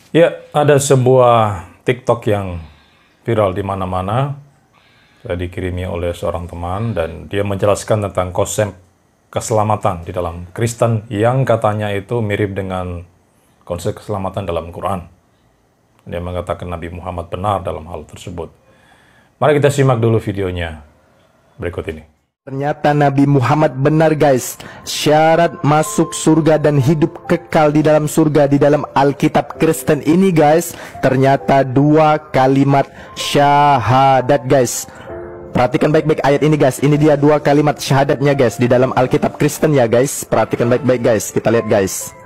Ya, ada sebuah TikTok yang viral di mana-mana. Saya dikirimi oleh seorang teman dan dia menjelaskan tentang konsep keselamatan di dalam Kristen yang katanya itu mirip dengan konsep keselamatan dalam Quran. Dia mengatakan Nabi Muhammad benar dalam hal tersebut. Mari kita simak dulu videonya berikut ini. Ternyata Nabi Muhammad benar guys. Syarat masuk surga dan hidup kekal di dalam surga di dalam Alkitab Kristen ini guys, ternyata dua kalimat syahadat guys. Perhatikan baik-baik ayat ini guys. Ini dia dua kalimat syahadatnya guys di dalam Alkitab Kristen ya guys. Perhatikan baik-baik guys. Kita lihat guys.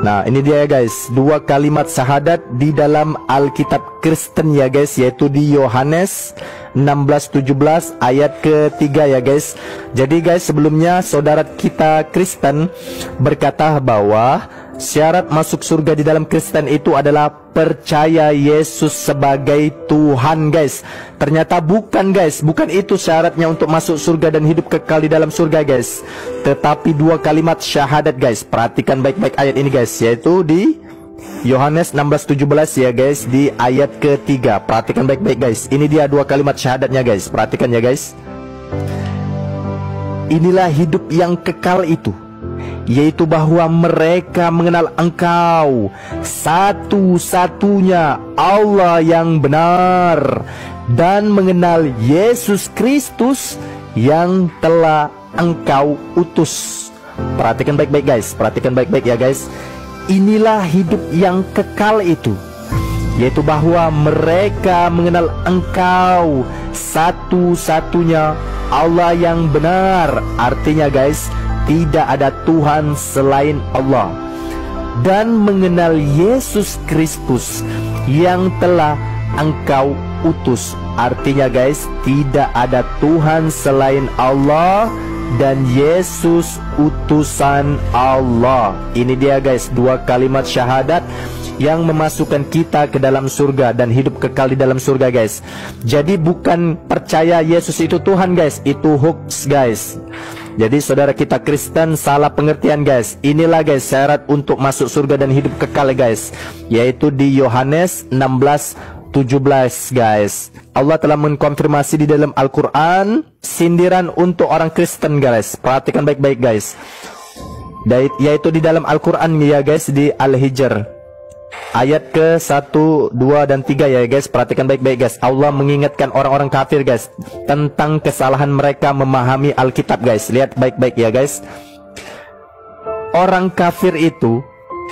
Nah ini dia ya guys, dua kalimat syahadat di dalam Alkitab Kristen ya guys, yaitu di Yohanes 16:17 ayat ketiga ya guys. Jadi guys, sebelumnya saudara kita Kristen berkata bahwa syarat masuk surga di dalam Kristen itu adalah percaya Yesus sebagai Tuhan guys. Ternyata bukan guys, bukan itu syaratnya untuk masuk surga dan hidup kekal di dalam surga guys, tetapi dua kalimat syahadat guys. Perhatikan baik-baik ayat ini guys, yaitu di Yohanes 16:17 ya guys, di ayat ketiga. Perhatikan baik-baik guys. Ini dia dua kalimat syahadatnya guys. Perhatikan ya guys. Inilah hidup yang kekal itu, yaitu bahwa mereka mengenal Engkau satu-satunya Allah yang benar, dan mengenal Yesus Kristus yang telah Engkau utus. Perhatikan baik-baik guys. Perhatikan baik-baik ya guys. Inilah hidup yang kekal itu, yaitu bahwa mereka mengenal Engkau satu-satunya Allah yang benar. Artinya guys, tidak ada Tuhan selain Allah, dan mengenal Yesus Kristus yang telah Engkau utus. Artinya guys, tidak ada Tuhan selain Allah dan Yesus utusan Allah. Ini dia guys, dua kalimat syahadat yang memasukkan kita ke dalam surga dan hidup kekal di dalam surga guys. Jadi bukan percaya Yesus itu Tuhan guys, itu hoax guys. Jadi saudara kita Kristen salah pengertian guys. Inilah guys syarat untuk masuk surga dan hidup kekal guys, yaitu di Yohanes 16:17 guys. Allah telah mengkonfirmasi di dalam Al-Quran sindiran untuk orang Kristen guys. Perhatikan baik-baik guys, yaitu di dalam Al-Quran ya guys, di Al-Hijr ayat ke 1, 2, dan 3 ya guys. Perhatikan baik-baik guys. Allah mengingatkan orang-orang kafir guys tentang kesalahan mereka memahami Alkitab guys. Lihat baik-baik ya guys. Orang kafir itu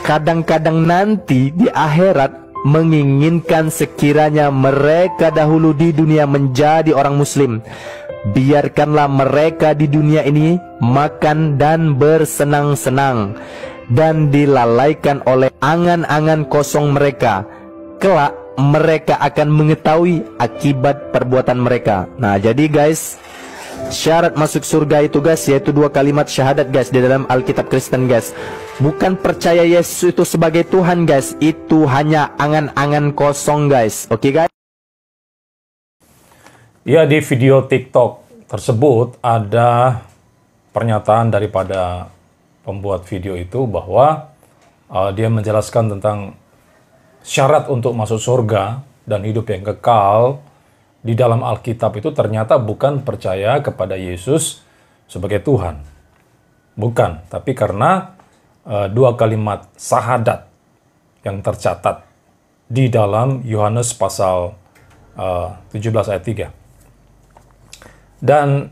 kadang-kadang nanti di akhirat menginginkan sekiranya mereka dahulu di dunia menjadi orang muslim. Biarkanlah mereka di dunia ini makan dan bersenang-senang dan dilalaikan oleh angan-angan kosong mereka. Kelak mereka akan mengetahui akibat perbuatan mereka. Nah jadi guys, syarat masuk surga itu guys, yaitu dua kalimat syahadat guys di dalam Alkitab Kristen guys. Bukan percaya Yesus itu sebagai Tuhan guys, itu hanya angan-angan kosong guys. Oke guys. Ya, di video TikTok tersebut ada pernyataan daripada pembuat video itu bahwa dia menjelaskan tentang syarat untuk masuk surga dan hidup yang kekal di dalam Alkitab itu ternyata bukan percaya kepada Yesus sebagai Tuhan. Bukan, tapi karena dua kalimat syahadat yang tercatat di dalam Yohanes pasal 17 ayat 3. Dan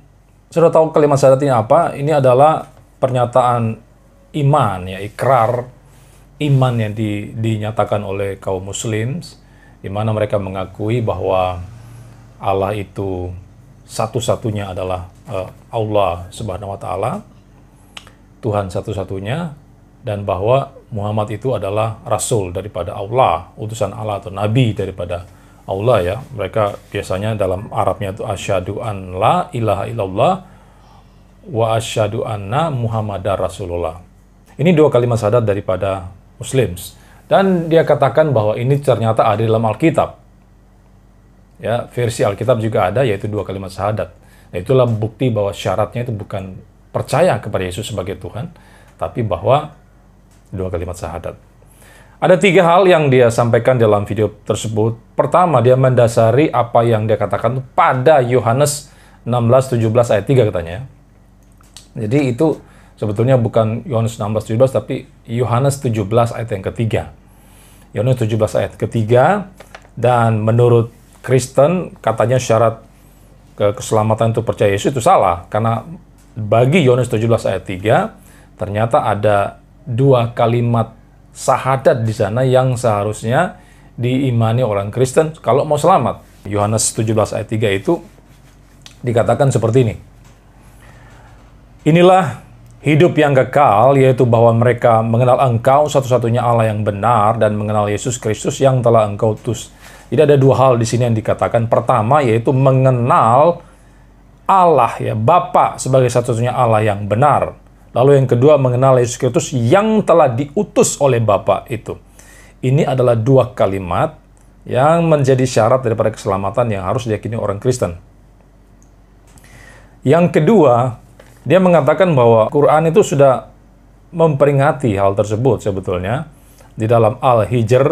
sudah tahu kalimat syahadat ini apa? Ini adalah pernyataan iman, ya, ikrar iman yang dinyatakan oleh kaum muslim, di mana mereka mengakui bahwa Allah itu satu-satunya adalah Allah Subhanahu wa Ta'ala, Tuhan satu-satunya, dan bahwa Muhammad itu adalah rasul daripada Allah, utusan Allah atau nabi daripada Allah ya. Mereka biasanya dalam Arabnya itu asyhadu an la ilaha illallah wa asyhadu anna Muhammadar Rasulullah. Ini dua kalimat syahadat daripada Muslims, dan dia katakan bahwa ini ternyata ada dalam Alkitab. Ya, versi Alkitab juga ada, yaitu dua kalimat syahadat. Nah, itulah bukti bahwa syaratnya itu bukan percaya kepada Yesus sebagai Tuhan, tapi bahwa dua kalimat syahadat. Ada 3 hal yang dia sampaikan dalam video tersebut. Pertama, dia mendasari apa yang dia katakan pada Yohanes 16:17 ayat 3 katanya. Jadi itu sebetulnya bukan Yohanes 16:17 tapi Yohanes 17 ayat yang ketiga. Yohanes 17 ayat ketiga, dan menurut Kristen katanya syarat keselamatan untuk percaya Yesus itu salah, karena bagi Yohanes 17 ayat 3 ternyata ada 2 kalimat syahadat di sana yang seharusnya diimani orang Kristen kalau mau selamat. Yohanes 17 ayat 3 itu dikatakan seperti ini. Inilah hidup yang kekal, yaitu bahwa mereka mengenal Engkau satu-satunya Allah yang benar dan mengenal Yesus Kristus yang telah Engkau utus. Jadi ada 2 hal di sini yang dikatakan. Pertama yaitu mengenal Allah, ya, Bapa sebagai satu-satunya Allah yang benar. Lalu yang kedua, mengenal Yesus Kristus yang telah diutus oleh Bapa itu. Ini adalah 2 kalimat yang menjadi syarat daripada keselamatan yang harus diyakini orang Kristen. Yang kedua, dia mengatakan bahwa Quran itu sudah memperingati hal tersebut sebetulnya. Di dalam Al-Hijr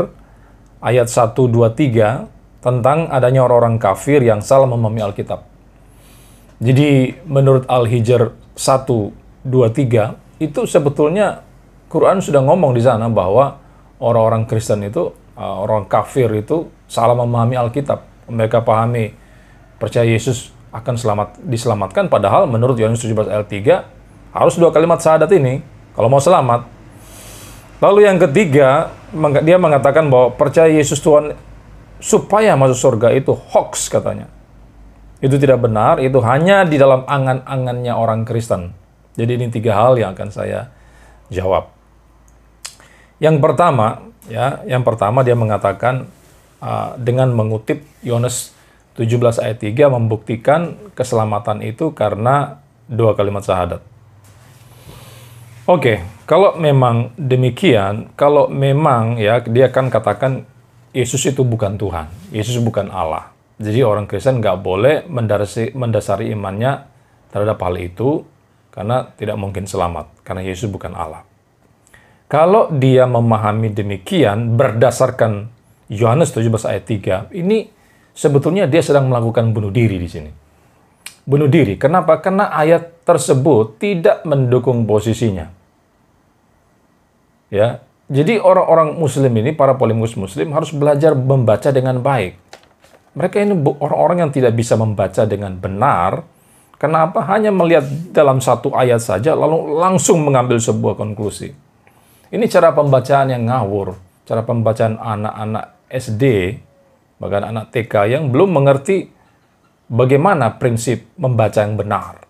ayat 1, 2, 3 tentang adanya orang-orang kafir yang salah memahami Alkitab. Jadi menurut Al-Hijr 1, 2, 3 itu sebetulnya Quran sudah ngomong di sana bahwa orang-orang Kristen itu, orang kafir itu salah memahami Alkitab. Mereka pahami percaya Yesus akan diselamatkan, padahal menurut Yohanes 17 ayat 3 harus 2 kalimat syahadat ini kalau mau selamat. Lalu yang ketiga, dia mengatakan bahwa percaya Yesus Tuhan supaya masuk surga itu hoax katanya. Itu tidak benar, itu hanya di dalam angan-angannya orang Kristen. Jadi ini 3 hal yang akan saya jawab. Yang pertama dia mengatakan dengan mengutip Yohanes 17 ayat 3 membuktikan keselamatan itu karena 2 kalimat syahadat. Oke, kalau memang demikian, kalau memang ya dia akan katakan Yesus itu bukan Tuhan, Yesus bukan Allah. Jadi orang Kristen nggak boleh mendasari imannya terhadap hal itu, karena tidak mungkin selamat, karena Yesus bukan Allah. Kalau dia memahami demikian berdasarkan Yohanes 17 ayat 3, ini sebetulnya dia sedang melakukan bunuh diri di sini. Bunuh diri. Kenapa? Karena ayat tersebut tidak mendukung posisinya. Ya, jadi orang-orang Muslim ini, para polemikus Muslim harus belajar membaca dengan baik. Mereka ini orang-orang yang tidak bisa membaca dengan benar. Kenapa? Hanya melihat dalam 1 ayat saja, lalu langsung mengambil sebuah konklusi. Ini cara pembacaan yang ngawur, cara pembacaan anak-anak SD, bahkan anak TK yang belum mengerti bagaimana prinsip membaca yang benar.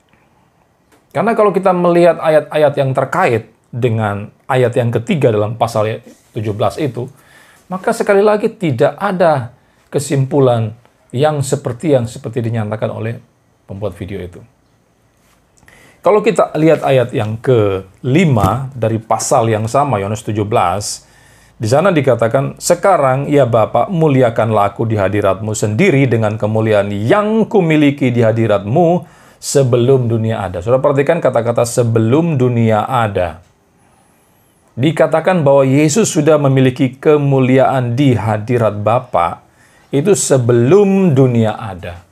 Karena kalau kita melihat ayat-ayat yang terkait dengan ayat yang ketiga dalam pasal 17 itu, maka sekali lagi tidak ada kesimpulan yang seperti dinyatakan oleh pembuat video itu. Kalau kita lihat ayat yang ke-5 dari pasal yang sama, Yohanes 17, di sana dikatakan, sekarang ya Bapa, muliakanlah aku di hadiratmu sendiri dengan kemuliaan yang kumiliki di hadiratmu sebelum dunia ada. Saudara perhatikan kata-kata sebelum dunia ada. Dikatakan bahwa Yesus sudah memiliki kemuliaan di hadirat Bapa itu sebelum dunia ada.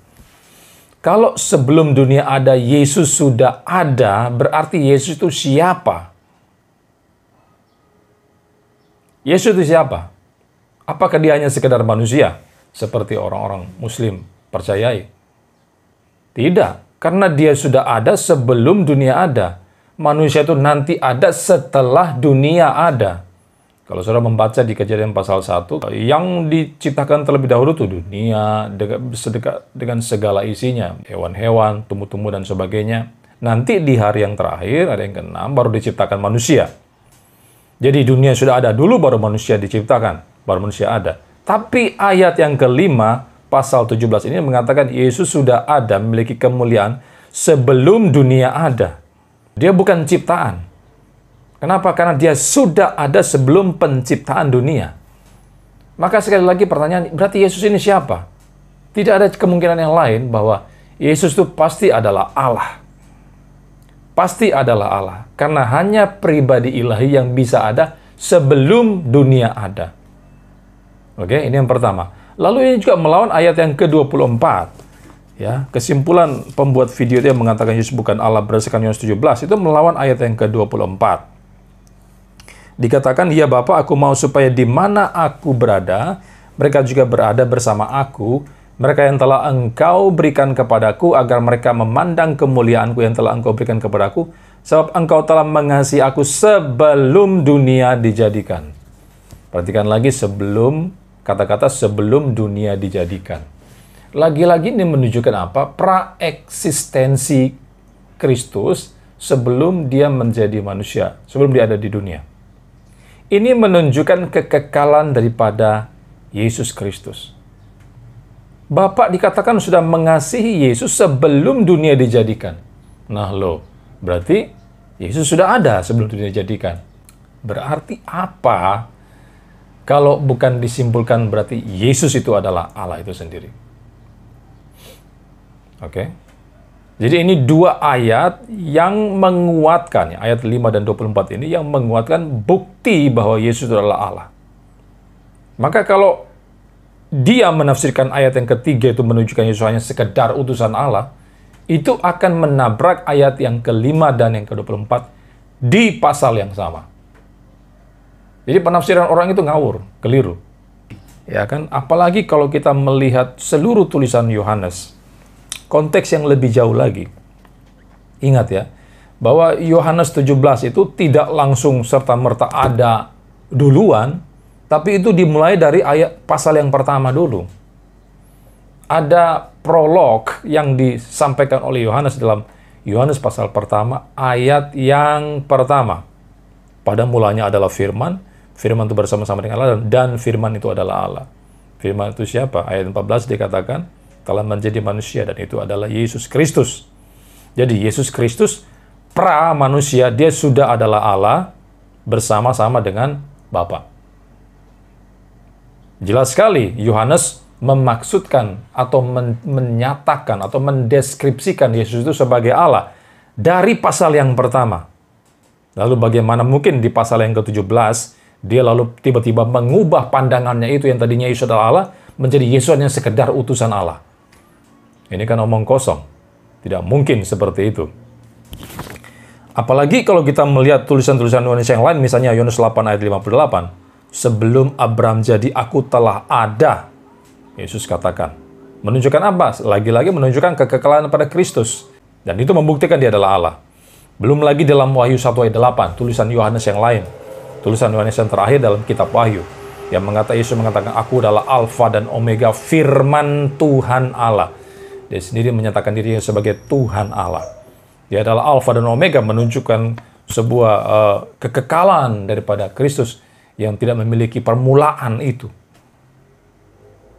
Kalau sebelum dunia ada Yesus sudah ada, berarti Yesus itu siapa? Yesus itu siapa? Apakah dia hanya sekedar manusia seperti orang-orang Muslim percayai? Tidak, karena dia sudah ada sebelum dunia ada. Manusia itu nanti ada setelah dunia ada. Kalau saudara membaca di Kejadian pasal 1, yang diciptakan terlebih dahulu itu dunia dengan segala isinya, hewan-hewan, tumbuh-tumbuh dan sebagainya. Nanti di hari yang terakhir, ada yang ke-6, baru diciptakan manusia. Jadi dunia sudah ada dulu, baru manusia diciptakan, baru manusia ada. Tapi ayat yang ke-5, pasal 17 ini mengatakan Yesus sudah ada, memiliki kemuliaan sebelum dunia ada. Dia bukan ciptaan. Kenapa? Karena dia sudah ada sebelum penciptaan dunia. Maka sekali lagi pertanyaan, berarti Yesus ini siapa? Tidak ada kemungkinan yang lain bahwa Yesus itu pasti adalah Allah. Pasti adalah Allah. Karena hanya pribadi ilahi yang bisa ada sebelum dunia ada. Oke, ini yang pertama. Lalu ini juga melawan ayat yang ke-24. Ya, kesimpulan pembuat video itu yang mengatakan Yesus bukan Allah berdasarkan Yohanes 17 itu melawan ayat yang ke-24. Dikatakan, "Ya Bapa, aku mau supaya di mana aku berada, mereka juga berada bersama aku, mereka yang telah Engkau berikan kepadaku, agar mereka memandang kemuliaanku yang telah Engkau berikan kepadaku, sebab Engkau telah mengasihi aku sebelum dunia dijadikan." Perhatikan lagi, sebelum, kata-kata sebelum dunia dijadikan. Lagi-lagi ini menunjukkan apa? Praeksistensi Kristus sebelum dia menjadi manusia, sebelum dia ada di dunia. Ini menunjukkan kekekalan daripada Yesus Kristus. Bapa dikatakan sudah mengasihi Yesus sebelum dunia dijadikan. Nah berarti Yesus sudah ada sebelum dunia dijadikan. Berarti apa? Kalau bukan disimpulkan berarti Yesus itu adalah Allah itu sendiri. Oke. Jadi ini dua ayat yang menguatkan, ya, ayat 5 dan 24 ini yang menguatkan bukti bahwa Yesus adalah Allah. Maka kalau dia menafsirkan ayat yang ketiga itu menunjukkan Yesus hanya sekedar utusan Allah, itu akan menabrak ayat yang kelima dan yang ke-24 di pasal yang sama. Jadi penafsiran orang itu ngawur, keliru. Ya kan? Apalagi kalau kita melihat seluruh tulisan Yohanes, konteks yang lebih jauh lagi. Ingat ya, bahwa Yohanes 17 itu tidak langsung serta-merta ada duluan, tapi itu dimulai dari ayat pasal yang pertama dulu. Ada prolog yang disampaikan oleh Yohanes dalam Yohanes pasal pertama, ayat yang pertama. Pada mulanya adalah firman, firman itu bersama-sama dengan Allah, dan firman itu adalah Allah. Firman itu siapa? Ayat 14 dikatakan, telah menjadi manusia, dan itu adalah Yesus Kristus. Jadi Yesus Kristus pra manusia, dia sudah adalah Allah bersama-sama dengan Bapa. Jelas sekali Yohanes memaksudkan atau menyatakan atau mendeskripsikan Yesus itu sebagai Allah dari pasal yang pertama. Lalu bagaimana mungkin di pasal yang ke-17 dia lalu tiba-tiba mengubah pandangannya itu yang tadinya Yesus adalah Allah menjadi Yesus hanya sekedar utusan Allah. Ini kan omong kosong. Tidak mungkin seperti itu. Apalagi kalau kita melihat tulisan-tulisan Yohanes yang lain, misalnya Yohanes 8 ayat 58. Sebelum Abraham jadi, aku telah ada. Yesus katakan. Menunjukkan apa? Lagi-lagi menunjukkan kekekalan pada Kristus. Dan itu membuktikan dia adalah Allah. Belum lagi dalam Wahyu 1 ayat 8, tulisan Yohanes yang lain. Tulisan Yohanes yang terakhir dalam kitab Wahyu. Yang Yesus mengatakan, aku adalah Alfa dan Omega, firman Tuhan Allah. Dia sendiri menyatakan dirinya sebagai Tuhan Allah. Dia adalah Alfa dan Omega, menunjukkan sebuah kekekalan daripada Kristus yang tidak memiliki permulaan itu.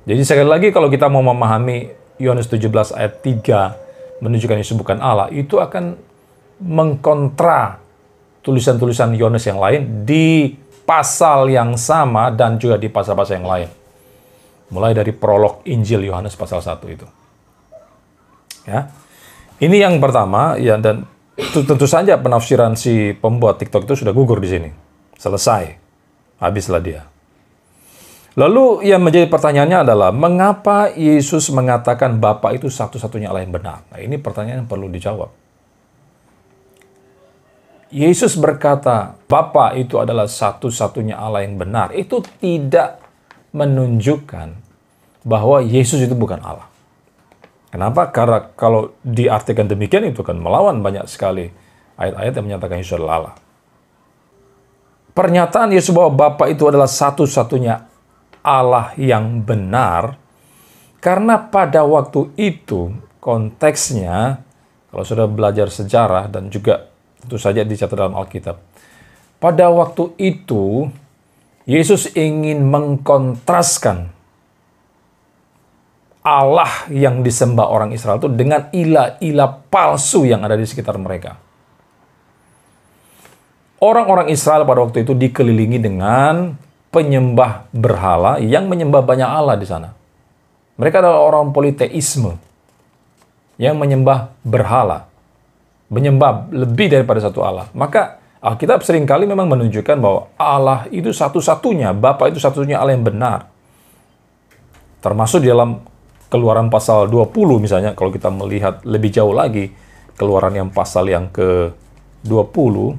Jadi sekali lagi kalau kita mau memahami Yohanes 17 ayat 3 menunjukkan Yesus bukan Allah, itu akan mengkontra tulisan-tulisan Yohanes yang lain di pasal yang sama dan juga di pasal-pasal yang lain. Mulai dari prolog Injil Yohanes pasal 1 itu. Ya. Ini yang pertama, ya, dan tentu saja penafsiran si pembuat TikTok itu sudah gugur di sini. Selesai. Habislah dia. Lalu yang menjadi pertanyaannya adalah, mengapa Yesus mengatakan Bapa itu satu-satunya Allah yang benar? Nah, ini pertanyaan yang perlu dijawab. Yesus berkata, Bapa itu adalah satu-satunya Allah yang benar. Itu tidak menunjukkan bahwa Yesus itu bukan Allah. Kenapa? Karena kalau diartikan demikian itu kan melawan banyak sekali ayat-ayat yang menyatakan Yesus adalah Allah. Pernyataan Yesus bahwa Bapa itu adalah satu-satunya Allah yang benar, karena pada waktu itu konteksnya, kalau sudah belajar sejarah dan juga tentu saja dicatat dalam Alkitab, pada waktu itu Yesus ingin mengkontraskan Allah yang disembah orang Israel itu dengan ilah-ilah palsu yang ada di sekitar mereka. Orang-orang Israel pada waktu itu dikelilingi dengan penyembah berhala yang menyembah banyak Allah di sana. Mereka adalah orang politeisme yang menyembah berhala, menyembah lebih daripada satu Allah. Maka Alkitab seringkali memang menunjukkan bahwa Allah itu satu-satunya, Bapa itu satu-satunya Allah yang benar. Termasuk di dalam Keluaran pasal 20 misalnya, kalau kita melihat lebih jauh lagi, Keluaran yang pasal yang ke-20,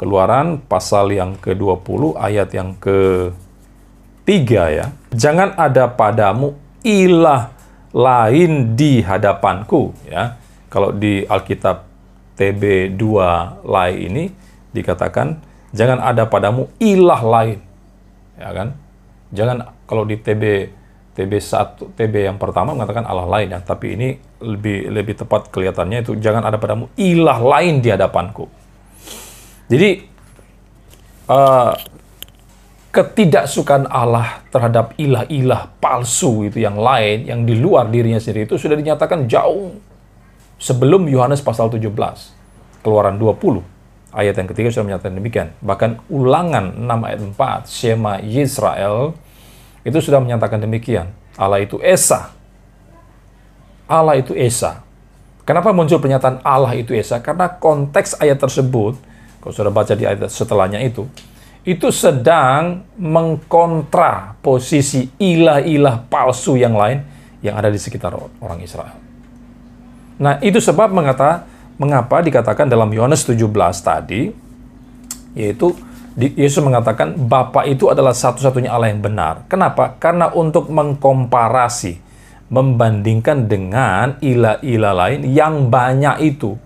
Keluaran pasal yang ke-20 ayat yang ke-3 ya. Jangan ada padamu ilah lain di hadapanku ya. Kalau di Alkitab TB2 Lai ini dikatakan jangan ada padamu ilah lain. Ya kan? Jangan, kalau di TB1 TB yang pertama mengatakan Allah lain ya, tapi ini lebih tepat kelihatannya itu jangan ada padamu ilah lain di hadapanku. Jadi ketidaksukaan Allah terhadap ilah-ilah palsu itu yang lain, yang di luar dirinya sendiri itu sudah dinyatakan jauh sebelum Yohanes pasal 17. Keluaran 20 ayat yang ketiga sudah menyatakan demikian. Bahkan Ulangan 6 ayat 4, Shema Yisrael, itu sudah menyatakan demikian. Allah itu Esa. Allah itu Esa. Kenapa muncul pernyataan Allah itu Esa? Karena konteks ayat tersebut, kalau sudah baca di ayat setelahnya itu sedang mengkontra posisi ilah-ilah palsu yang lain yang ada di sekitar orang Israel. Nah, itu sebab mengapa dikatakan dalam Yohanes 17 tadi, yaitu Yesus mengatakan Bapa itu adalah satu-satunya Allah yang benar. Kenapa? Karena untuk mengkomparasi, membandingkan dengan ilah-ilah lain yang banyak itu,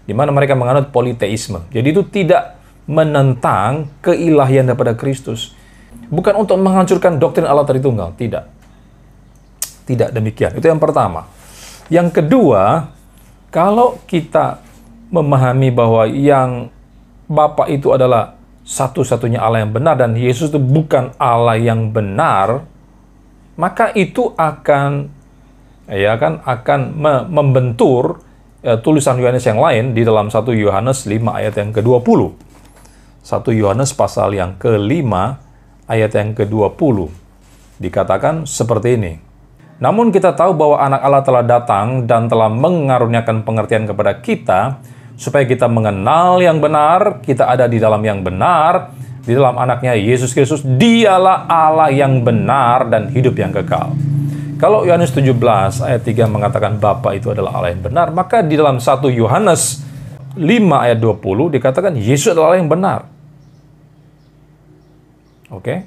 di mana mereka menganut politeisme. Jadi itu tidak menentang keilahian daripada Kristus. Bukan untuk menghancurkan doktrin Allah Tritunggal, tidak. Tidak demikian. Itu yang pertama. Yang kedua, kalau kita memahami bahwa yang Bapa itu adalah satu-satunya Allah yang benar dan Yesus itu bukan Allah yang benar, maka itu akan membentur tulisan Yohanes yang lain di dalam 1 Yohanes 5 ayat yang ke-20. 1 Yohanes pasal yang ke-5 ayat yang ke-20 dikatakan seperti ini. Namun kita tahu bahwa anak Allah telah datang dan telah mengaruniakan pengertian kepada kita, supaya kita mengenal yang benar, kita ada di dalam yang benar, di dalam anaknya Yesus Kristus, dialah Allah yang benar dan hidup yang kekal. Kalau Yohanes 17 ayat 3 mengatakan Bapa itu adalah Allah yang benar, maka di dalam 1 Yohanes 5 ayat 20 dikatakan Yesus adalah Allah yang benar. Oke?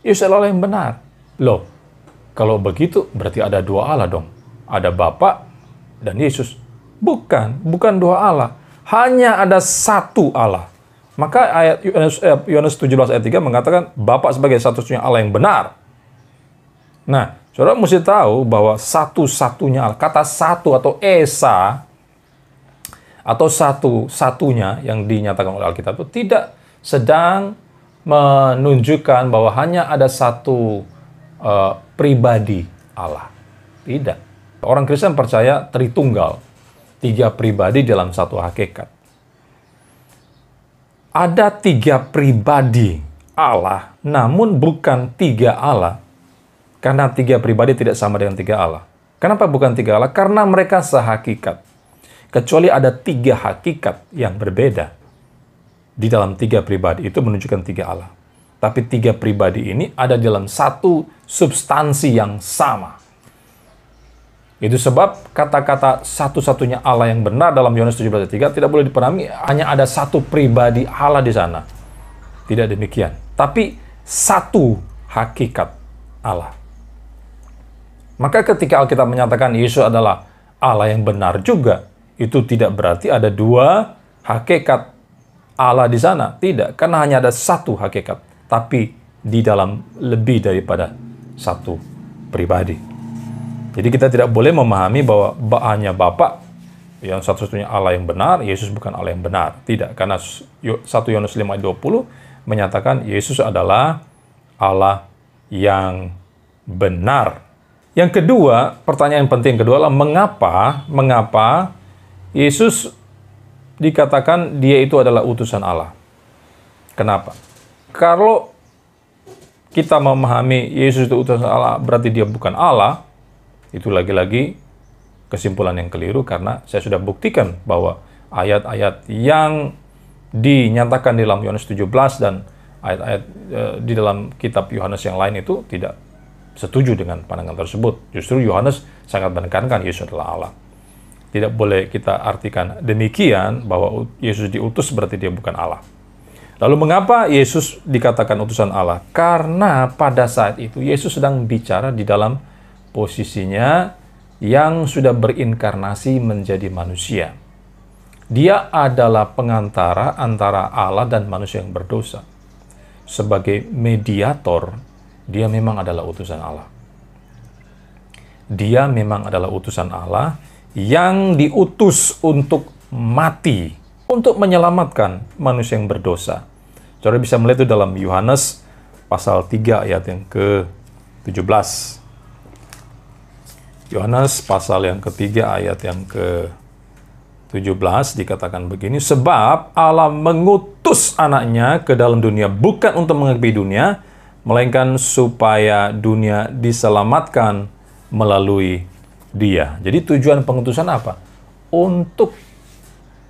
Yesus adalah Allah yang benar. Loh, kalau begitu berarti ada dua Allah dong. Ada Bapa dan Yesus. Bukan dua Allah. Hanya ada satu Allah. Maka ayat Yohanes 17 ayat 3 mengatakan Bapa sebagai satu-satunya Allah yang benar. Nah, saudara mesti tahu bahwa satu-satunya Allah, kata satu atau Esa, atau satu-satunya yang dinyatakan oleh Alkitab itu tidak sedang menunjukkan bahwa hanya ada satu pribadi Allah. Tidak. Orang Kristen percaya Tritunggal. 3 pribadi dalam satu hakikat. Ada 3 pribadi Allah, namun bukan 3 Allah. Karena 3 pribadi tidak sama dengan 3 Allah. Kenapa bukan 3 Allah? Karena mereka sehakikat. Kecuali ada 3 hakikat yang berbeda. Di dalam 3 pribadi itu menunjukkan 3 Allah. Tapi 3 pribadi ini ada dalam satu substansi yang sama. Itu sebab kata-kata satu-satunya Allah yang benar dalam Yohanes 17:3 tidak boleh dipahami hanya ada satu pribadi Allah di sana. Tidak demikian. Tapi satu hakikat Allah. Maka ketika Alkitab menyatakan Yesus adalah Allah yang benar juga, itu tidak berarti ada 2 hakikat Allah di sana. Tidak, karena hanya ada satu hakikat. Tapi di dalam lebih daripada satu pribadi. Jadi kita tidak boleh memahami bahwa hanya Bapa yang satu-satunya Allah yang benar, Yesus bukan Allah yang benar. Tidak, karena 1 Yohanes 5 ayat 20 menyatakan Yesus adalah Allah yang benar. Yang kedua, pertanyaan penting kedua adalah mengapa Yesus dikatakan dia itu adalah utusan Allah. Kenapa? Kalau kita memahami Yesus itu utusan Allah berarti dia bukan Allah, itu lagi-lagi kesimpulan yang keliru karena saya sudah buktikan bahwa ayat-ayat yang dinyatakan di dalam Yohanes 17 dan ayat-ayat di dalam kitab Yohanes yang lain itu tidak setuju dengan pandangan tersebut. Justru Yohanes sangat menekankan Yesus adalah Allah. Tidak boleh kita artikan demikian bahwa Yesus diutus berarti dia bukan Allah. Lalu mengapa Yesus dikatakan utusan Allah? Karena pada saat itu Yesus sedang bicara di dalam posisinya yang sudah berinkarnasi menjadi manusia. Dia adalah pengantara antara Allah dan manusia yang berdosa. Sebagai mediator, dia memang adalah utusan Allah. Dia memang adalah utusan Allah yang diutus untuk mati, untuk menyelamatkan manusia yang berdosa. Saudara bisa melihat itu dalam Yohanes pasal 3 ayat yang ke-17. Yohanes pasal yang ketiga ayat yang ke-17 dikatakan begini, sebab Allah mengutus anaknya ke dalam dunia bukan untuk menghakimi dunia, melainkan supaya dunia diselamatkan melalui dia. Jadi tujuan pengutusan apa? Untuk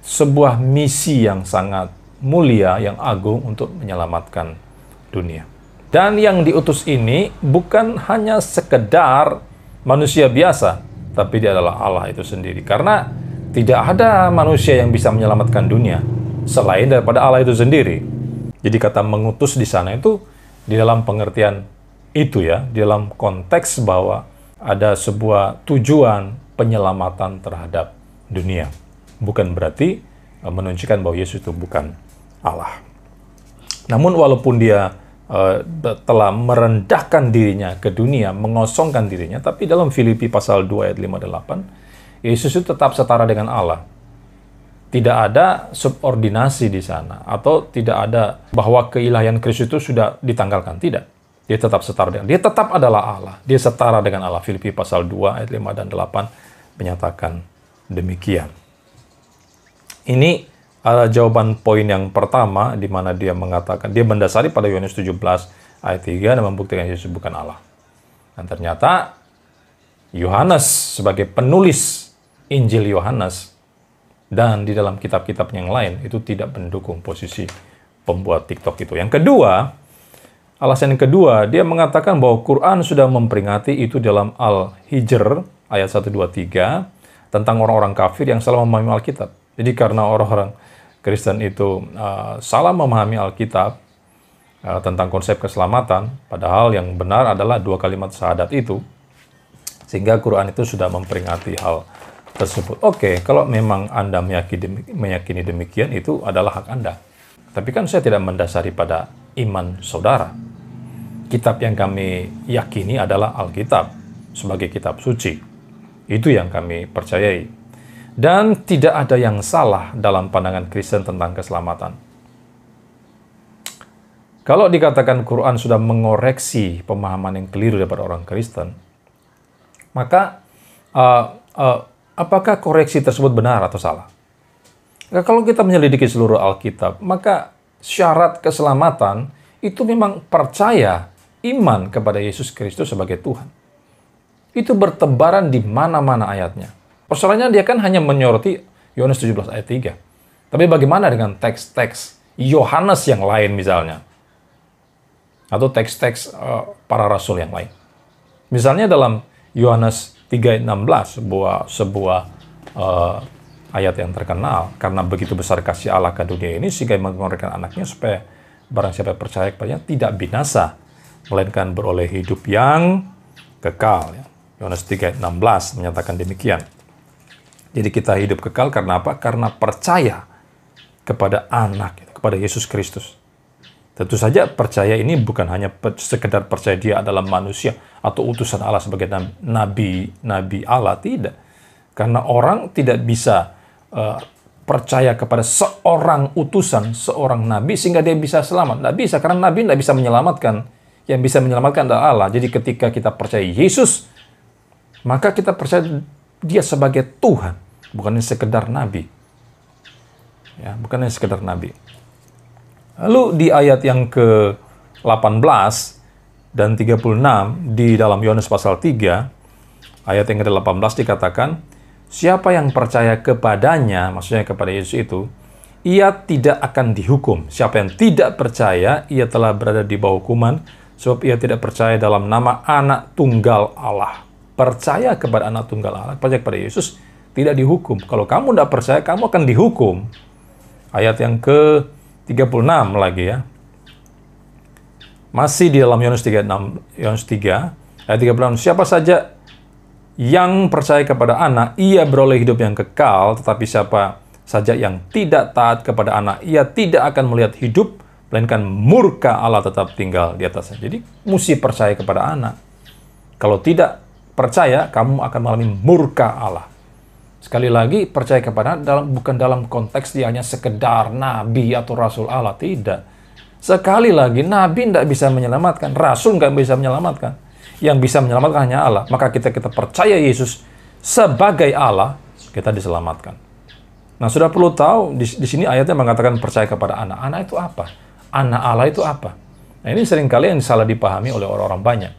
sebuah misi yang sangat mulia, yang agung untuk menyelamatkan dunia. Dan yang diutus ini bukan hanya sekedar manusia biasa, tapi dia adalah Allah itu sendiri. Karena tidak ada manusia yang bisa menyelamatkan dunia selain daripada Allah itu sendiri. Jadi kata mengutus di sana itu di dalam pengertian itu ya, di dalam konteks bahwa ada sebuah tujuan penyelamatan terhadap dunia. Bukan berarti menunjukkan bahwa Yesus itu bukan Allah. Namun walaupun dia telah merendahkan dirinya ke dunia, mengosongkan dirinya, tapi dalam Filipi pasal 2 ayat 5 dan 8, Yesus itu tetap setara dengan Allah. Tidak ada subordinasi di sana, atau tidak ada bahwa keilahian Kristus itu sudah ditanggalkan. Tidak. Dia tetap setara dengan, dia tetap adalah Allah. Dia setara dengan Allah. Filipi pasal 2 ayat 5 dan 8 menyatakan demikian. Ini adalah jawaban poin yang pertama, di mana dia mengatakan, dia mendasari pada Yohanes 17 ayat 3 dan membuktikan Yesus bukan Allah. Dan ternyata Yohanes sebagai penulis Injil Yohanes dan di dalam kitab-kitab yang lain itu tidak mendukung posisi pembuat TikTok itu. Yang kedua, alasan yang kedua, dia mengatakan bahwa Quran sudah memperingati itu dalam Al-Hijr ayat 1, 2, 3 tentang orang-orang kafir yang salah memahami Alkitab. Jadi karena orang-orang Kristen itu salah memahami Alkitab tentang konsep keselamatan, padahal yang benar adalah dua kalimat syahadat itu, sehingga Quran itu sudah memperingati hal tersebut. Oke, kalau memang Anda meyakini demikian, itu adalah hak Anda. Tapi kan saya tidak mendasari pada iman saudara. Kitab yang kami yakini adalah Alkitab sebagai kitab suci. Itu yang kami percayai. Dan tidak ada yang salah dalam pandangan Kristen tentang keselamatan. Kalau dikatakan Quran sudah mengoreksi pemahaman yang keliru daripada orang Kristen, maka apakah koreksi tersebut benar atau salah? Nah, kalau kita menyelidiki seluruh Alkitab, maka syarat keselamatan itu memang percaya iman kepada Yesus Kristus sebagai Tuhan. Itu bertebaran di mana-mana ayatnya. Persoalannya dia kan hanya menyoroti Yohanes 17 ayat 3. Tapi bagaimana dengan teks-teks Yohanes yang lain misalnya? Atau teks-teks para rasul yang lain. Misalnya dalam Yohanes 3 ayat 16, sebuah ayat yang terkenal. Karena begitu besar kasih Allah ke dunia ini, sehingga mengorbankan anaknya supaya barang siapa percaya kepadanya tidak binasa, melainkan beroleh hidup yang kekal. Yohanes 3 ayat 16 menyatakan demikian. Jadi kita hidup kekal karena apa? Karena percaya kepada anak, kepada Yesus Kristus. Tentu saja percaya ini bukan hanya sekedar percaya dia adalah manusia atau utusan Allah sebagai nabi Allah, tidak. Karena orang tidak bisa percaya kepada seorang utusan, seorang nabi sehingga dia bisa selamat. Tidak bisa, karena nabi tidak bisa menyelamatkan. Yang bisa menyelamatkan adalah Allah. Jadi ketika kita percaya Yesus, maka kita percaya dia sebagai Tuhan, bukannya sekedar nabi. Ya, bukannya sekedar nabi. Lalu di ayat yang ke-18 dan 36 di dalam Yohanes pasal 3, ayat yang ke-18 dikatakan, siapa yang percaya kepadanya, maksudnya kepada Yesus itu, ia tidak akan dihukum. Siapa yang tidak percaya, ia telah berada di bawah hukuman, sebab ia tidak percaya dalam nama Anak Tunggal Allah. Percaya kepada Anak Tunggal Allah, percaya kepada Yesus, tidak dihukum. Kalau kamu tidak percaya, kamu akan dihukum. Ayat yang ke-36 lagi ya. Masih di dalam Yohanes 3, ayat 36. Siapa saja yang percaya kepada Anak, ia beroleh hidup yang kekal, tetapi siapa saja yang tidak taat kepada Anak, ia tidak akan melihat hidup, melainkan murka Allah tetap tinggal di atasnya. Jadi, mesti percaya kepada Anak. Kalau tidak percaya, kamu akan mengalami murka Allah. Sekali lagi, percaya kepada bukan dalam konteks dia hanya sekedar nabi atau rasul Allah. Tidak. Sekali lagi, nabi tidak bisa menyelamatkan. Rasul nggak bisa menyelamatkan. Yang bisa menyelamatkan hanya Allah. Maka kita percaya Yesus sebagai Allah, kita diselamatkan. Nah, sudah perlu tahu, di sini ayatnya mengatakan percaya kepada Anak. Anak itu apa? Anak Allah itu apa? Nah, ini seringkali yang salah dipahami oleh orang-orang banyak.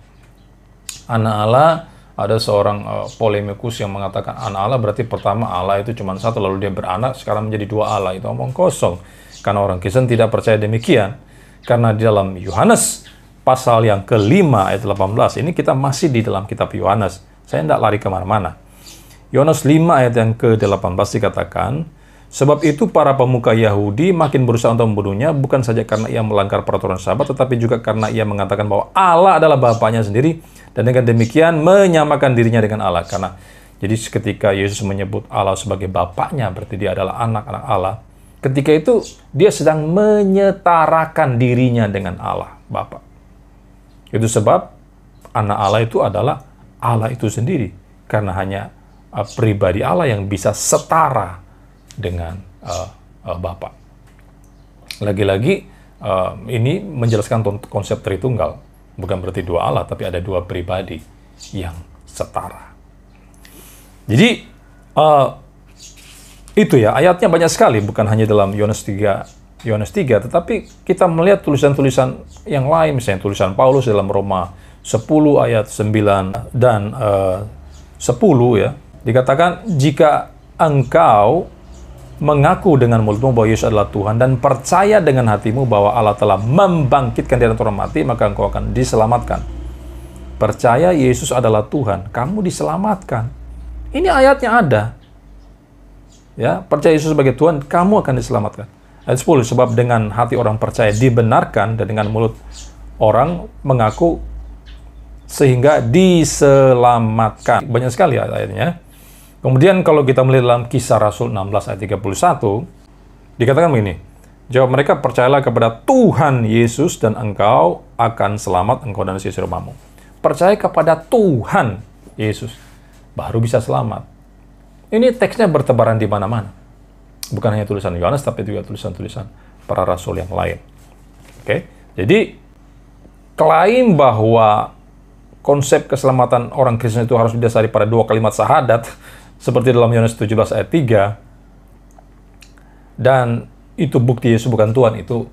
Anak Allah, ada seorang polemikus yang mengatakan anak Allah berarti pertama Allah itu cuma satu, lalu dia beranak, sekarang menjadi dua Allah. Itu omong kosong. Karena orang Kristen tidak percaya demikian. Karena di dalam Yohanes pasal yang ke-5 ayat 18, ini kita masih di dalam kitab Yohanes. Saya tidak lari kemana-mana. Yohanes 5 ayat yang ke-18 dikatakan, sebab itu para pemuka Yahudi makin berusaha untuk membunuhnya, bukan saja karena ia melanggar peraturan Sabat, tetapi juga karena ia mengatakan bahwa Allah adalah Bapaknya sendiri, dan dengan demikian menyamakan dirinya dengan Allah. Karena jadi ketika Yesus menyebut Allah sebagai Bapaknya, berarti dia adalah anak-anak Allah. Ketika itu dia sedang menyetarakan dirinya dengan Allah, Bapa. Itu sebab anak Allah itu adalah Allah itu sendiri, karena hanya pribadi Allah yang bisa setara dengan Bapa. Lagi-lagi ini menjelaskan konsep Tritunggal. Bukan berarti dua Allah, tapi ada dua pribadi yang setara. Jadi itu ya, ayatnya banyak sekali, bukan hanya dalam Yohanes 3, tetapi kita melihat tulisan-tulisan yang lain, misalnya tulisan Paulus dalam Roma 10 ayat 9 dan 10 ya. Dikatakan, jika engkau mengaku dengan mulutmu bahwa Yesus adalah Tuhan dan percaya dengan hatimu bahwa Allah telah membangkitkan dari antara orang mati, maka engkau akan diselamatkan. Percaya Yesus adalah Tuhan, kamu diselamatkan. Ini ayatnya ada. Ya, percaya Yesus sebagai Tuhan, kamu akan diselamatkan. Ayat 10, sebab dengan hati orang percaya dibenarkan dan dengan mulut orang mengaku sehingga diselamatkan. Banyak sekali ayatnya. Kemudian kalau kita melihat dalam Kisah Rasul 16 ayat 31, dikatakan begini, jawab mereka, percayalah kepada Tuhan Yesus dan engkau akan selamat, engkau dan istri rumahmu. Percaya kepada Tuhan Yesus, baru bisa selamat. Ini teksnya bertebaran di mana-mana. Bukan hanya tulisan Yohanes, tapi juga tulisan-tulisan para rasul yang lain. Oke, jadi klaim bahwa konsep keselamatan orang Kristen itu harus didasari pada dua kalimat syahadat, seperti dalam Yohanes 17 ayat 3, dan itu bukti Yesus bukan Tuhan, itu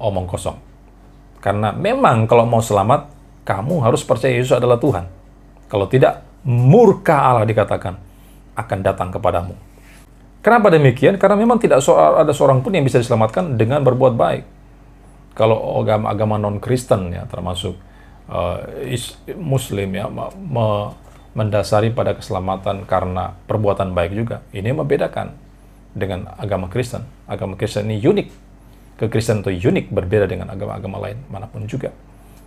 omong kosong. Karena memang kalau mau selamat, kamu harus percaya Yesus adalah Tuhan. Kalau tidak, murka Allah dikatakan akan datang kepadamu. Kenapa demikian? Karena memang tidak ada seorang pun yang bisa diselamatkan dengan berbuat baik. Kalau agama non-Kristen ya, termasuk Muslim ya, mendasari pada keselamatan karena perbuatan baik juga. Ini membedakan dengan agama Kristen. Agama Kristen ini unik. Kekristenan itu unik, berbeda dengan agama-agama lain manapun juga.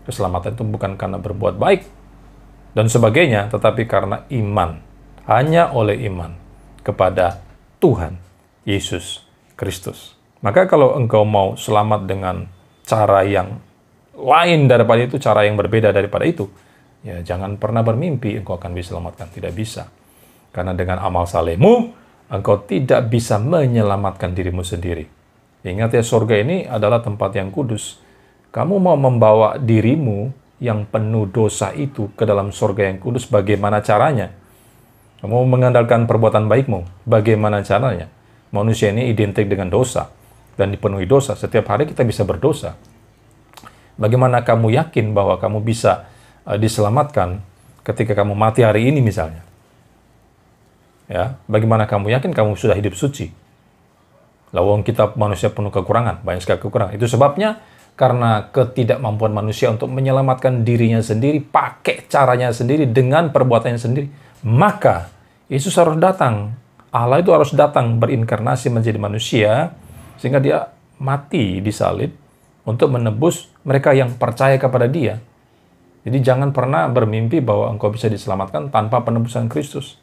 Keselamatan itu bukan karena berbuat baik dan sebagainya, tetapi karena iman. Hanya oleh iman kepada Tuhan Yesus Kristus. Maka kalau engkau mau selamat dengan cara yang lain daripada itu, cara yang berbeda daripada itu, ya jangan pernah bermimpi engkau akan diselamatkan. Tidak bisa. Karena dengan amal salehmu, engkau tidak bisa menyelamatkan dirimu sendiri. Ingat ya, surga ini adalah tempat yang kudus. Kamu mau membawa dirimu yang penuh dosa itu ke dalam surga yang kudus, bagaimana caranya? Kamu mengandalkan perbuatan baikmu, bagaimana caranya? Manusia ini identik dengan dosa dan dipenuhi dosa. Setiap hari kita bisa berdosa. Bagaimana kamu yakin bahwa kamu bisa diselamatkan ketika kamu mati hari ini misalnya? Ya, bagaimana kamu yakin kamu sudah hidup suci? Lawang kita manusia penuh kekurangan, banyak sekali kekurangan. Itu sebabnya karena ketidakmampuan manusia untuk menyelamatkan dirinya sendiri, pakai caranya sendiri, dengan perbuatannya sendiri, maka Yesus harus datang. Allah itu harus datang berinkarnasi menjadi manusia, sehingga dia mati di salib untuk menebus mereka yang percaya kepada dia. Jadi jangan pernah bermimpi bahwa engkau bisa diselamatkan tanpa penebusan Kristus.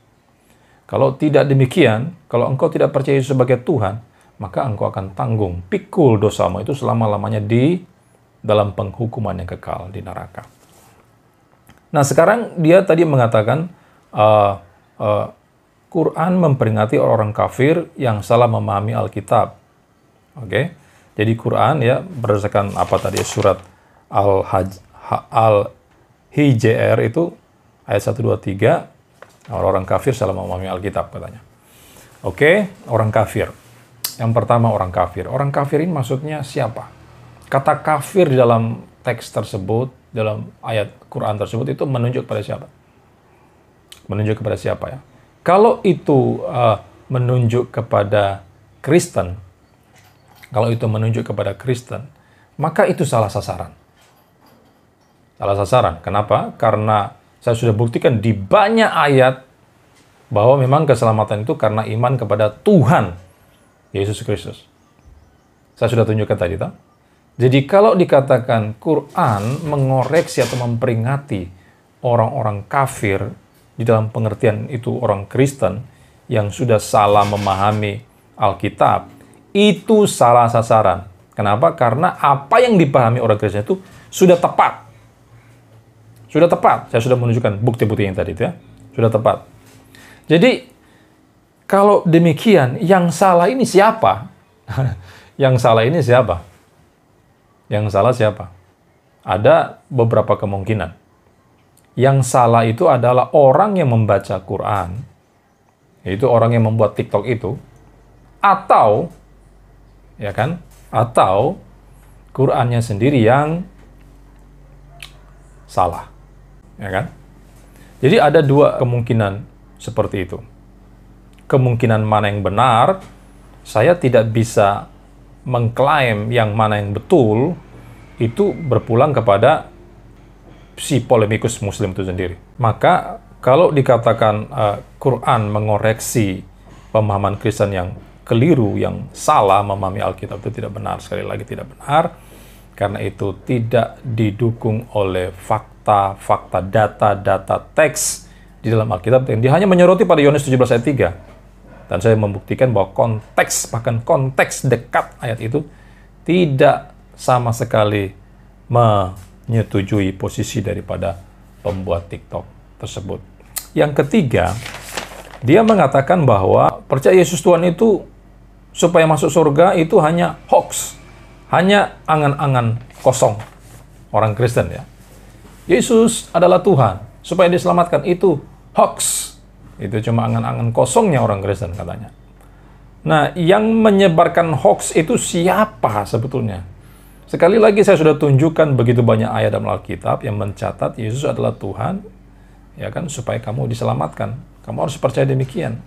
Kalau tidak demikian, kalau engkau tidak percaya Yesus sebagai Tuhan, maka engkau akan tanggung pikul dosamu itu selama-lamanya di dalam penghukuman yang kekal di neraka. Nah, sekarang dia tadi mengatakan Quran memperingati orang-orang kafir yang salah memahami Alkitab. Oke. Jadi Quran ya berdasarkan apa tadi surat Al-Hijr itu ayat 1 2 3 orang-orang kafir salah memahami Alkitab katanya. Oke, orang kafir. Yang pertama orang kafir. Orang kafir ini maksudnya siapa? Kata kafir di dalam teks tersebut, dalam ayat Quran tersebut itu menunjuk kepada siapa? Menunjuk kepada siapa ya? Kalau itu menunjuk kepada Kristen, kalau itu menunjuk kepada Kristen, maka itu salah sasaran. Salah sasaran. Kenapa? Karena saya sudah buktikan di banyak ayat bahwa memang keselamatan itu karena iman kepada Tuhan Yesus Kristus. Saya sudah tunjukkan tadi, tak? Jadi kalau dikatakan Quran mengoreksi atau memperingati orang-orang kafir, di dalam pengertian itu orang Kristen yang sudah salah memahami Alkitab, itu salah sasaran. Kenapa? Karena apa yang dipahami orang Kristen itu sudah tepat. Sudah tepat. Saya sudah menunjukkan bukti-bukti yang tadi itu ya. Sudah tepat. Jadi kalau demikian, yang salah ini siapa? Yang salah ini siapa? Yang salah siapa? Ada beberapa kemungkinan. Yang salah itu adalah orang yang membaca Quran, yaitu orang yang membuat TikTok itu, atau, ya kan? Atau Qurannya sendiri yang salah, ya kan? Jadi ada dua kemungkinan seperti itu. Kemungkinan mana yang benar, saya tidak bisa mengklaim yang mana yang betul, itu berpulang kepada si polemikus muslim itu sendiri. Maka kalau dikatakan Quran mengoreksi pemahaman Kristen yang keliru, yang salah memahami Alkitab, itu tidak benar. Sekali lagi tidak benar, karena itu tidak didukung oleh fakta, data teks di dalam Alkitab. Dia hanya menyoroti pada Yohanes 17 ayat 3. Dan saya membuktikan bahwa konteks, bahkan konteks dekat ayat itu tidak sama sekali menyetujui posisi daripada pembuat TikTok tersebut. Yang ketiga, dia mengatakan bahwa percaya Yesus Tuhan itu supaya masuk surga itu hanya hoax, hanya angan-angan kosong orang Kristen ya. Yesus adalah Tuhan, supaya diselamatkan itu hoax. Itu cuma angan-angan kosongnya orang Kristen katanya. Nah, yang menyebarkan hoax itu siapa sebetulnya? Sekali lagi saya sudah tunjukkan begitu banyak ayat dalam Alkitab yang mencatat Yesus adalah Tuhan, ya kan, supaya kamu diselamatkan. Kamu harus percaya demikian.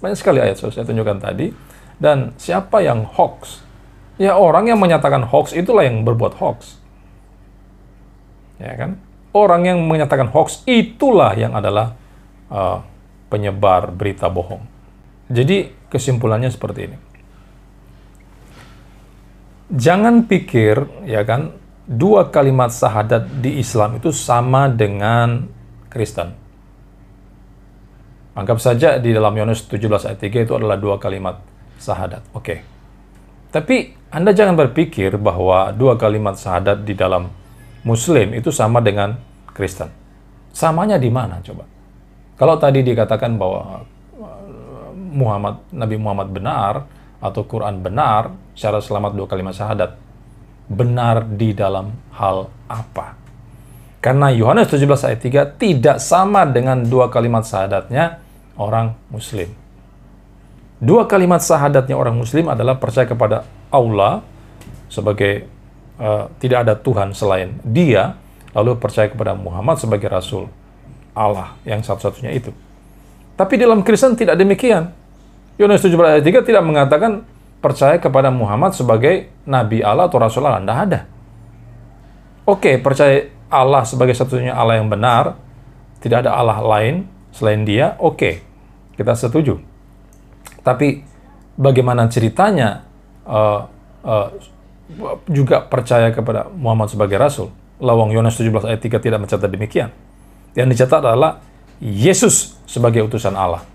Banyak sekali ayat saya tunjukkan tadi. Dan siapa yang hoax? Ya orang yang menyatakan hoax itulah yang berbuat hoax. Ya kan? Orang yang menyatakan hoax itulah yang adalah penyebar berita bohong. Jadi kesimpulannya seperti ini. Jangan pikir, ya kan, dua kalimat syahadat di Islam itu sama dengan Kristen. Anggap saja di dalam Yohanes 17 ayat 3 itu adalah dua kalimat syahadat. Oke. Tapi Anda jangan berpikir bahwa dua kalimat syahadat di dalam Muslim itu sama dengan Kristen. Samanya di mana coba? Kalau tadi dikatakan bahwa Nabi Muhammad benar, atau Quran benar, syarat selamat dua kalimat syahadat. Benar di dalam hal apa? Karena Yohanes 17 ayat 3 tidak sama dengan dua kalimat syahadatnya orang Muslim. Dua kalimat syahadatnya orang Muslim adalah percaya kepada Allah sebagai tidak ada Tuhan selain Dia, lalu percaya kepada Muhammad sebagai Rasul Allah yang satu-satunya itu. Tapi dalam Kristen tidak demikian. Yohanes 17 ayat 3 tidak mengatakan percaya kepada Muhammad sebagai Nabi Allah atau Rasul Allah. Tidak ada. Oke, percaya Allah sebagai satunya Allah yang benar, tidak ada Allah lain selain Dia, oke, kita setuju. Tapi bagaimana ceritanya juga percaya kepada Muhammad sebagai Rasul? Lawang Yohanes 17 ayat 3 tidak mencatat demikian. Yang dicatat adalah Yesus sebagai utusan Allah.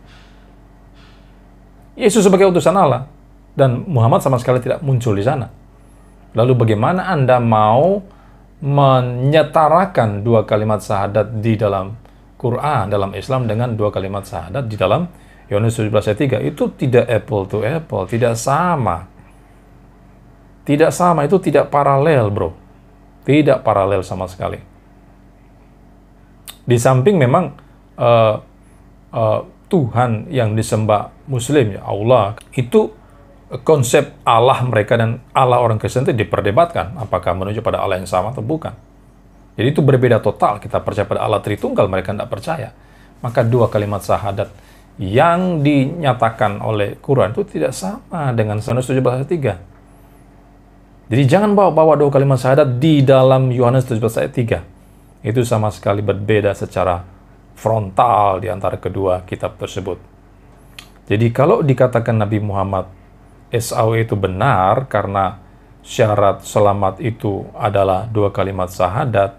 Yesus sebagai utusan Allah. Dan Muhammad sama sekali tidak muncul di sana. Lalu bagaimana Anda mau menyetarakan dua kalimat syahadat di dalam Quran, dalam Islam, dengan dua kalimat syahadat di dalam Yohanes 17 ayat 3? Itu tidak apple to apple, tidak sama. Tidak sama, itu tidak paralel, bro. Tidak paralel sama sekali. Di samping memang Tuhan yang disembah Muslim, ya Allah, itu konsep Allah mereka dan Allah orang Kristen itu diperdebatkan. Apakah menuju pada Allah yang sama atau bukan. Jadi itu berbeda total. Kita percaya pada Allah Tritunggal, mereka tidak percaya. Maka dua kalimat syahadat yang dinyatakan oleh Quran itu tidak sama dengan Yohanes 17 ayat 3. Jadi jangan bawa dua kalimat syahadat di dalam Yohanes 17 ayat 3. Itu sama sekali berbeda secara frontal di antara kedua kitab tersebut. Jadi kalau dikatakan Nabi Muhammad SAW itu benar karena syarat selamat itu adalah dua kalimat syahadat,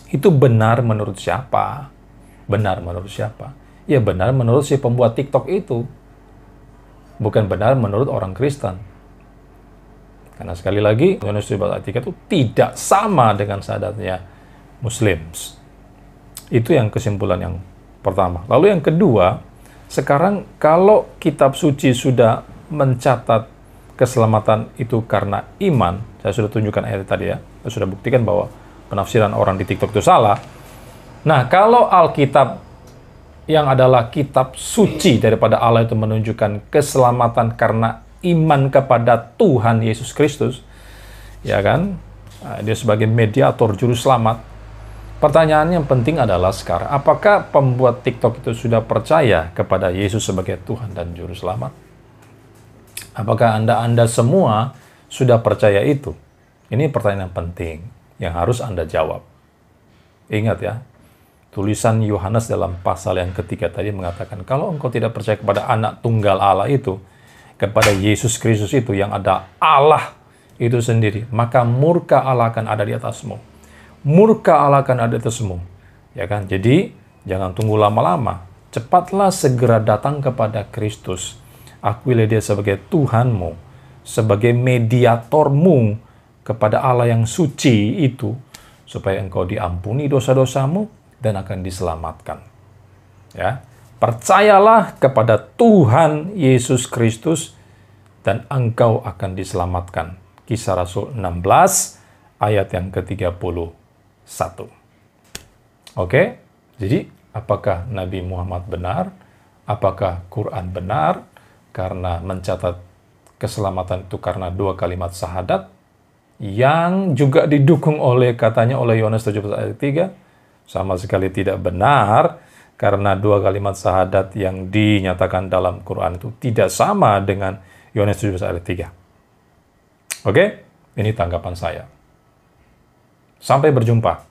itu benar menurut siapa? Benar menurut siapa? Ya benar menurut si pembuat TikTok itu. Bukan benar menurut orang Kristen. Karena sekali lagi, Yohanes 17 ayat 3 itu tidak sama dengan syahadatnya Muslims. Itu yang kesimpulan yang pertama. Lalu yang kedua, sekarang kalau kitab suci sudah mencatat keselamatan itu karena iman, saya sudah tunjukkan ayat tadi ya, saya sudah buktikan bahwa penafsiran orang di TikTok itu salah. Nah, kalau Alkitab yang adalah kitab suci daripada Allah itu menunjukkan keselamatan karena iman kepada Tuhan Yesus Kristus, ya kan? Dia sebagai mediator juru selamat. Pertanyaan yang penting adalah sekarang, apakah pembuat TikTok itu sudah percaya kepada Yesus sebagai Tuhan dan juru selamat? Apakah Anda semua sudah percaya itu? Ini pertanyaan penting yang harus Anda jawab. Ingat ya, tulisan Yohanes dalam pasal yang ketiga tadi mengatakan, kalau engkau tidak percaya kepada anak tunggal Allah itu, kepada Yesus Kristus itu yang ada Allah itu sendiri, maka murka Allah akan ada di atasmu. Murka Allah akan ada di atasmu. Ya kan? Jadi, jangan tunggu lama-lama. Cepatlah segera datang kepada Kristus. Akuilah dia sebagai Tuhanmu, sebagai mediatormu kepada Allah yang suci itu, supaya engkau diampuni dosa-dosamu dan akan diselamatkan. Ya, percayalah kepada Tuhan Yesus Kristus dan engkau akan diselamatkan. Kisah Rasul 16 ayat yang ke-31. Oke, jadi apakah Nabi Muhammad benar? Apakah Quran benar? Karena mencatat keselamatan itu karena dua kalimat syahadat yang juga didukung oleh katanya oleh Yohanes 17 ayat 3, sama sekali tidak benar karena dua kalimat syahadat yang dinyatakan dalam Quran itu tidak sama dengan Yohanes 17 ayat 3. Oke, ini tanggapan saya. Sampai berjumpa.